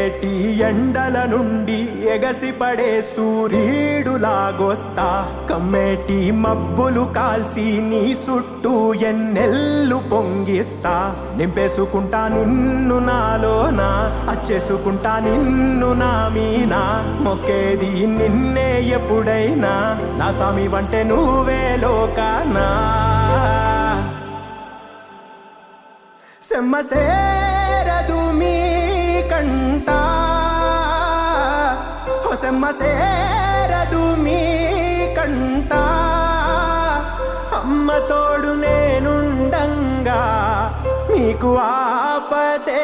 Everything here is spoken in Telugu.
మండేటి ఎండల నుండి ఎగసిపడే సూర్యుడులాగొస్తా కమ్మేటి మబ్బులు కాల్సి నీ చుట్టూ ఎన్నెల్లు పొంగిస్తా నింపేసుకుంటా నిన్ను నాలోనా అచ్చేసుకుంటా నిన్ను నా మీనా మొక్కేది నిన్నే ఎప్పుడైనా నా స్వామి వంటే నువ్వే లోకానా సెమ్మసేరదు మీ కంట సెమ్మసేరదు మీ కంట అమ్మ తోడు నేనుండంగా మీకు ఆపతే